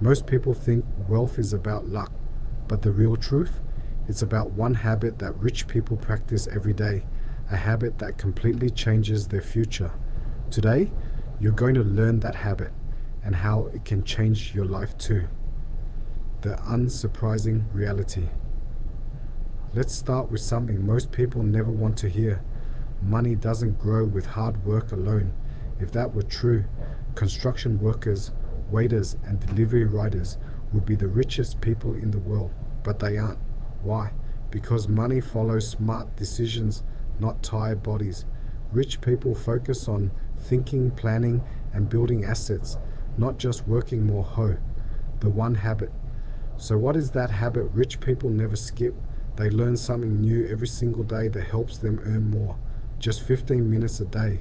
Most people think wealth is about luck, but the real truth? It's about one habit that rich people practice every day, a habit that completely changes their future. Today, you're going to learn that habit and how it can change your life too. The unsurprising reality. Let's start with something most people never want to hear. Money doesn't grow with hard work alone. If that were true, construction workers, waiters, and delivery riders would be the richest people in the world, but they aren't. Why? Because money follows smart decisions, not tired bodies. Rich people focus on thinking, planning, and building assets, not just working more. The one habit. So what is that habit rich people never skip? They learn something new every single day that helps them earn more. Just 15 minutes a day.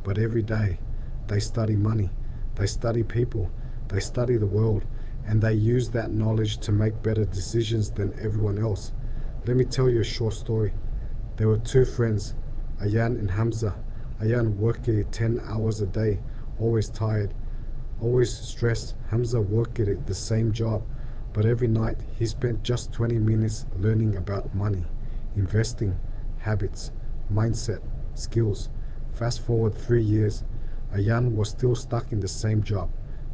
But every day, they study money, they study people, they study the world, and they use that knowledge to make better decisions than everyone else. Let me tell you a short story. There were two friends, Ayan and Hamza. Ayan worked 10 hours a day, always tired, always stressed. Hamza worked at the same job, but every night he spent just 20 minutes learning about money, investing, habits, mindset, skills. Fast forward 3 years, Ayan was still stuck in the same job.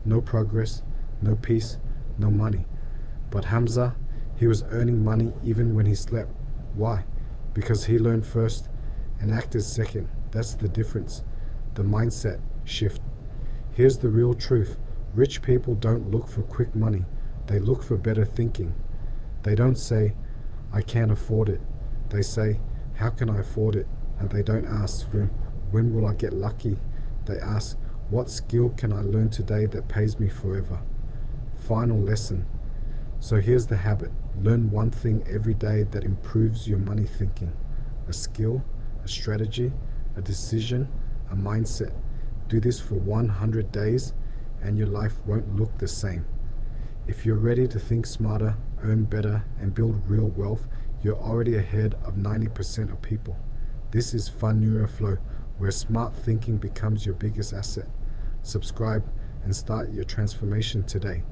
No progress, no peace, no money. But Hamza, he was earning money even when he slept. Why? Because he learned first and acted second. That's the difference. The mindset shift. Here's the real truth. Rich people don't look for quick money. They look for better thinking. They don't say, I can't afford it. They say, how can I afford it? And they don't ask, when will I get lucky? They ask, what skill can I learn today that pays me forever? Final lesson. So here's the habit. Learn one thing every day that improves your money thinking. A skill, a strategy, a decision, a mindset. Do this for 100 days and your life won't look the same. If you're ready to think smarter, earn better, and build real wealth, you're already ahead of 90% of people. This is FinuraFlow, where smart thinking becomes your biggest asset. Subscribe and start your transformation today.